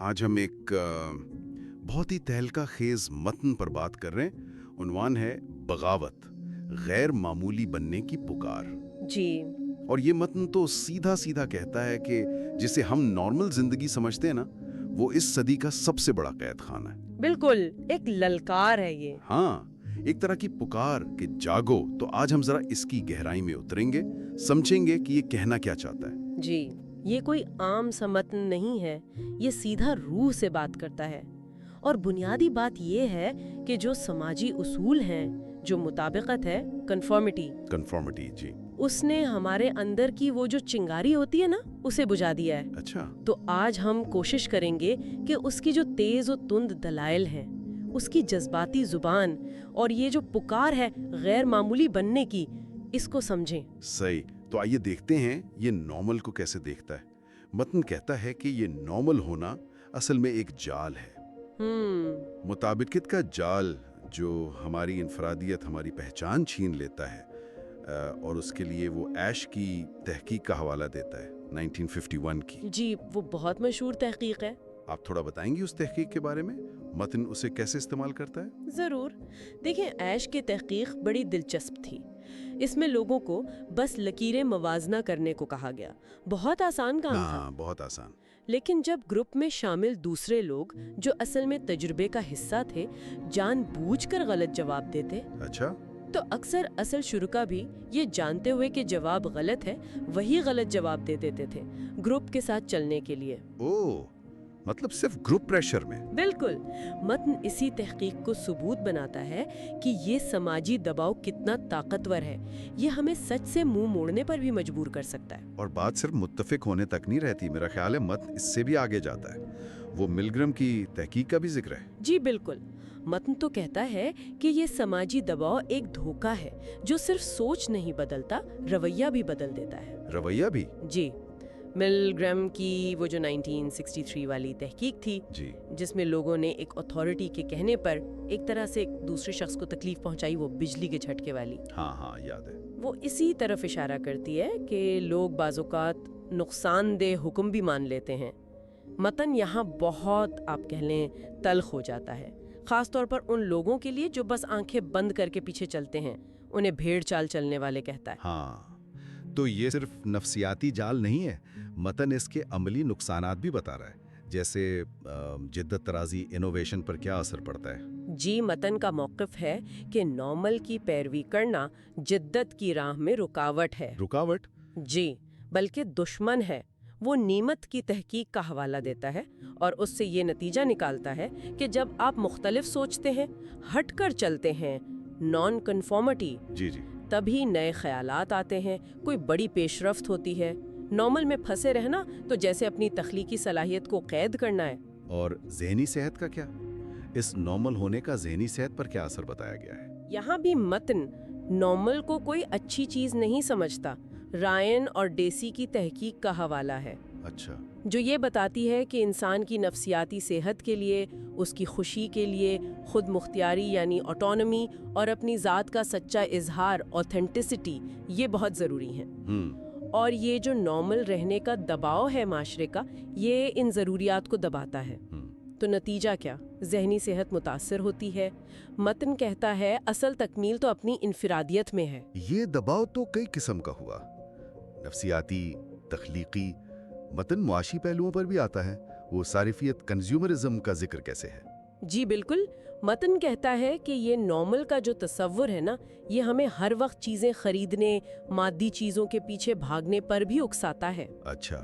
आज हम एक बहुत ही तहलका खेज मतन पर बात कर रहे हैं। उन्वान है बगावत, गैर मामूली बनने की पुकार। जी। और ये मतन तो सीधा सीधा कहता है कि जिसे हम नॉर्मल जिंदगी समझते हैं ना, वो इस सदी का सबसे बड़ा कैद खाना है। बिल्कुल, एक ललकार है ये। हाँ, एक तरह की पुकार कि जागो। तो आज हम जरा इसकी गहराई में उतरेंगे, समझेंगे कि ये कहना क्या चाहता है। जी, ये कोई आम सा मतन नहीं है, ये सीधा रूह से बात करता है। और बुनियादी बात ये है कि जो समाजी उसूल हैं, जो मुताबिकत है, कंफर्मिटी, जी। उसने हमारे अंदर की वो जो चिंगारी होती है ना, उसे बुझा दिया है। अच्छा। तो आज हम कोशिश करेंगे कि उसकी जो तेज और तुंद दलाइल हैं, उसकी जज्बाती जुबान और ये जो पुकार है गैर मामूली बनने की, इसको समझें। सही। तो आइए देखते हैं ये नॉर्मल को कैसे देखता है। मतन कहता है कि ये नॉर्मल होना असल में एक जाल है, मुताबिकत का जाल, जो हमारी इनफरादियत, हमारी पहचान छीन लेता है। और उसके लिए वो ऐश की तहकीक का हवाला देता है, 1951 की। जी, वो बहुत मशहूर तहकीक है। आप थोड़ा बताएंगी उस तहकीक के बारे में? मतन उसे कैसे इस्तेमाल करता है? जरूर। देखिए, ऐश की तहकीक बड़ी दिलचस्प थी। इसमें लोगों को बस लकीरें मवाजना करने को कहा गया। बहुत आसान काम था। बहुत आसान। लेकिन जब ग्रुप में शामिल दूसरे लोग, जो असल में तजुर्बे का हिस्सा थे, जानबूझकर गलत जवाब देते, अच्छा, तो अक्सर असल शुरुका भी ये जानते हुए कि जवाब गलत है, वही गलत जवाब दे देते थे ग्रुप के साथ चलने के लिए। ओह, मतलब सिर्फ ग्रुप प्रेशर में? बिल्कुल। मतन इसी तहकीक को सबूत बनाता है कि ये समाजी दबाव कितना ताकतवर है। ये हमें सच से मुंह मोड़ने पर भी मजबूर कर सकता है। और बात सिर्फ मुत्तफिक होने तक नहीं रहती, मेरा ख्याल है मतन इससे भी आगे जाता है। वो मिलग्रम की तहकीक का भी जिक्र है। जी बिल्कुल। मतन तो कहता है कि ये समाजी दबाव एक धोखा है जो सिर्फ सोच नहीं बदलता, रवैया भी बदल देता है। रवैया भी? जी। मिलग्रम की वो जो 1963 वाली तहकीक थी, जी, जिसमें लोगों ने एक अथॉरिटी के कहने पर एक तरह से दूसरे शख्स को तकलीफ पहुंचाई, वो बिजली के झटके वाली। हाँ, याद है। वो इसी तरफ इशारा करती है कि लोग बाज़ौक़ात नुकसानदेह हुक्म भी मान लेते हैं। मतन यहाँ बहुत, आप कह लें, तल्ख हो जाता है, खास तौर पर उन लोगों के लिए जो बस आंखें बंद करके पीछे चलते हैं। उन्हें भेड़ चाल चलने वाले कहता है। हाँ, तो ये सिर्फ नफ्सियाती जाल नहीं है, मतन इसके अमली नुकसानात भी बता रहा है, जैसे जिद्दत तराजी, इनोवेशन पर क्या असर पड़ता है। जी, मतन का मौक़िफ़ है कि नॉर्मल की पैरवी करना जिद्दत की राह में रुकावट है। रुकावट? जी, बल्कि दुश्मन है। वो नीमत की तहकीक का हवाला देता है और उससे ये नतीजा निकालता है कि जब आप मुख्तलिफ सोचते हैं, हटकर चलते हैं, नॉन कन्फॉर्मिटी, जी, तभी नए ख्यालात आते हैं, कोई बड़ी पेशरफ्त होती है। नॉर्मल में फंसे रहना तो जैसे अपनी तख्लीकी सलाहियत को कैद करना है। और ज़हनी सेहत का क्या? इस नॉर्मल होने का ज़हनी सेहत पर क्या असर बताया गया है? यहाँ भी मतन नॉर्मल को कोई अच्छी चीज़ नहीं समझता। रायन और डेसी की तहकीक का हवाला है। अच्छा। जो ये बताती है कि इंसान की नफ्सियाती सेहत के लिए, उसकी खुशी के लिए, खुद मुख्तियारी यानी ऑटोनमी और अपनी ज़ात का सच्चा इजहार, ऑथेंटिसिटी, ये बहुत ज़रूरी हैं। और ये जो नॉर्मल रहने का दबाव है माशरे का, ये इन ज़रूरियात को दबाता है। तो नतीजा क्या? ज़हनी सेहत मुतासर होती है। मतन कहता है असल तकमील तो अपनी इनफिरादियत में है। ये दबाव तो कई किस्म का हुआ, नफ्सियाती, तख्लीकी। मतन मुआशी पहलुओं पर भी आता है। वो सारिफियत, कंज्यूमरिज्म का जिक्र कैसे है? जी बिल्कुल। मतन कहता है कि ये नॉर्मल का जो तसव्वुर है ना, ये हमें हर वक्त चीज़ें खरीदने, मादी चीज़ों के पीछे भागने पर भी उकसाता है। अच्छा।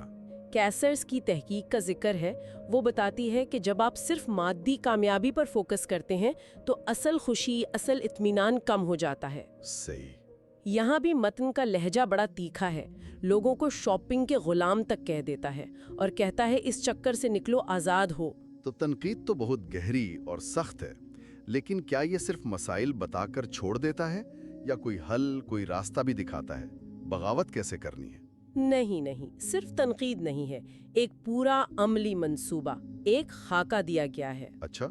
कैसर्स की तहकीक का जिक्र है। वो बताती है कि जब आप सिर्फ मादी कामयाबी पर फोकस करते हैं तो असल खुशी, असल इत्मीनान कम हो जाता है। सही। यहाँ भी मतन का लहजा बड़ा तीखा है। लोगों को शॉपिंग के गुलाम तक कह देता है और कहता है इस चक्कर से निकलो, आज़ाद हो। तो तनकीद तो बहुत गहरी और सख्त है, लेकिन क्या ये सिर्फ मसाइल बताकर छोड़ देता है या कोई हल, कोई रास्ता भी दिखाता है? बगावत कैसे करनी है? नहीं, सिर्फ तनकीद नहीं है, एक पूरा अमली मंसूबा, एक खाका दिया गया है। अच्छा,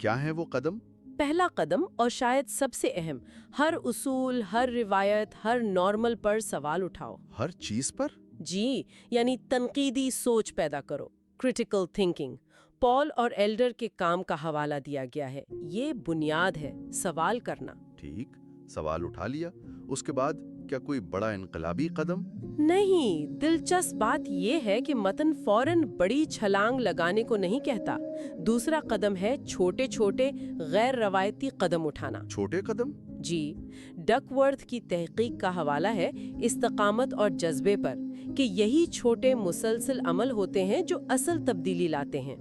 क्या है वो कदम? पहला कदम और शायद सबसे अहम, हर उसूल, हर रिवायत, हर नॉर्मल पर सवाल उठाओ। हर चीज पर? जी, यानी तनकीदी सोच पैदा करो, क्रिटिकल थिंकिंग। پال اور ایلڈر کے کام کا حوالہ دیا گیا ہے۔ یہ بنیاد ہے، سوال کرنا۔ ٹھیک، سوال اٹھا لیا، اس کے بعد کیا کوئی بڑا انقلابی قدم؟ نہیں، دلچسپ بات یہ ہے کہ متن فوراً بڑی چھلانگ لگانے کو نہیں کہتا۔ دوسرا قدم ہے چھوٹے چھوٹے غیر روایتی قدم اٹھانا۔ چھوٹے قدم؟ جی، ڈک ورتھ کی تحقیق کا حوالہ ہے استقامت اور جذبے پر، کہ یہی چھوٹے مسلسل عمل ہوتے ہیں جو اصل تبدیلی لاتے ہیں۔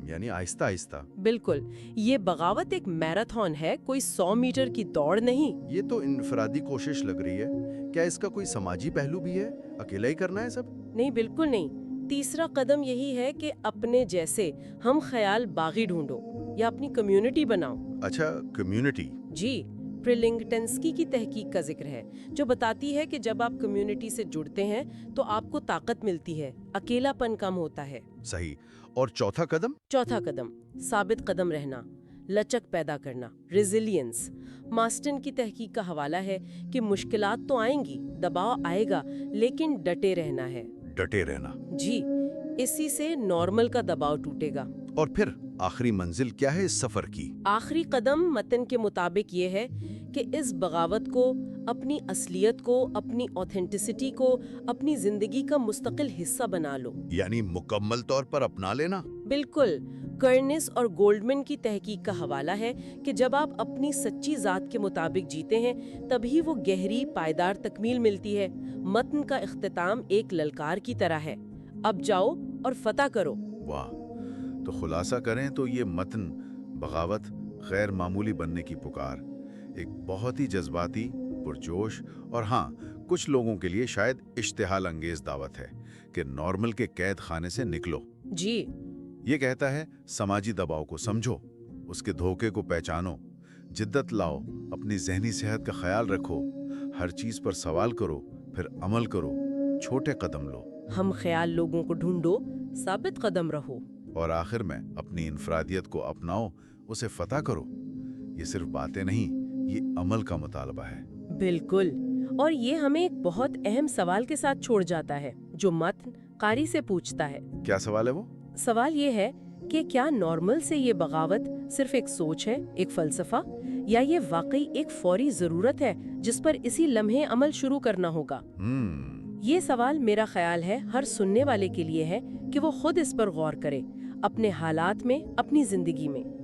یعنی آہستہ آہستہ۔ بالکل، یہ بغاوت ایک میراتھن ہے، کوئی 100 میٹر کی دوڑ نہیں۔ یہ تو انفرادی کوشش لگ رہی ہے، کیا اس کا کوئی سماجی پہلو بھی ہے؟ اکیلا ہی کرنا ہے سب؟ نہیں، بالکل نہیں۔ تیسرا قدم یہی ہے کہ اپنے جیسے ہم خیال باغی ڈھونڈو یا اپنی کمیونٹی بناؤ۔ اچھا، کمیونٹی۔ جی، پریلنگٹنسکی کی تحقیق کا ذکر ہے جو بتاتی ہے کہ جب آپ کمیونٹی سے جڑتے ہیں تو آپ کو طاقت ملتی ہے، اکیلا پن کم ہوتا ہے۔ صحیح۔ اور چوتھا قدم؟ چوتھا قدم ثابت قدم رہنا، لچک پیدا کرنا، ریزیلینس۔ ماسٹن کی تحقیق کا حوالہ ہے کہ مشکلات تو آئیں گی، دباؤ آئے گا، لیکن ڈٹے رہنا ہے۔ ڈٹے رہنا۔ جی، اسی سے نارمل کا دباؤ ٹوٹے گا۔ اور پھر آخری منزل کیا ہے اس سفر کی؟ آخری قدم متن کے مطابق یہ ہے کہ اس بغاوت کو، اپنی اصلیت کو، اپنی اوتھینٹسٹی کو اپنی زندگی کا مستقل حصہ بنا لو۔ یعنی مکمل طور پر اپنا لینا؟ بالکل۔ کرنس اور گولڈمن کی تحقیق کا حوالہ ہے کہ جب آپ اپنی سچی ذات کے مطابق جیتے ہیں تبھی وہ گہری پائیدار تکمیل ملتی ہے۔ متن کا اختتام ایک للکار کی طرح ہے، اب جاؤ اور فتح کرو۔ واہ! تو خلاصہ کریں تو یہ متن بغاوت، غیر معمولی بننے کی پکار، ایک بہت ہی جذباتی، پرجوش اور ہاں کچھ لوگوں کے لیے شاید اشتعال انگیز دعوت ہے کہ نارمل کے قید خانے سے نکلو۔ جی، یہ کہتا ہے سماجی دباؤ کو سمجھو، اس کے دھوکے کو پہچانو، جدت لاؤ، اپنی ذہنی صحت کا خیال رکھو، ہر چیز پر سوال کرو، پھر عمل کرو، چھوٹے قدم لو۔ ہم خیال لوگوں کو ڈھونڈو، ثابت قدم رہو، اور آخر میں اپنی انفرادیت کو اپناؤ، اسے فتح کرو۔ یہ صرف باتیں نہیں، یہ عمل کا مطالبہ ہے۔ بالکل۔ اور یہ ہمیں ایک بہت اہم سوال کے ساتھ چھوڑ جاتا ہے جو متن قاری سے پوچھتا ہے۔ کیا سوال ہے وہ؟ سوال یہ ہے کہ کیا نارمل سے یہ بغاوت صرف ایک سوچ ہے، ایک فلسفہ، یا یہ واقعی ایک فوری ضرورت ہے جس پر اسی لمحے عمل شروع کرنا ہوگا؟ یہ سوال میرا خیال ہے ہر سننے والے کے لیے ہے کہ وہ خود اس پر غور کرے، اپنے حالات میں، اپنی زندگی میں۔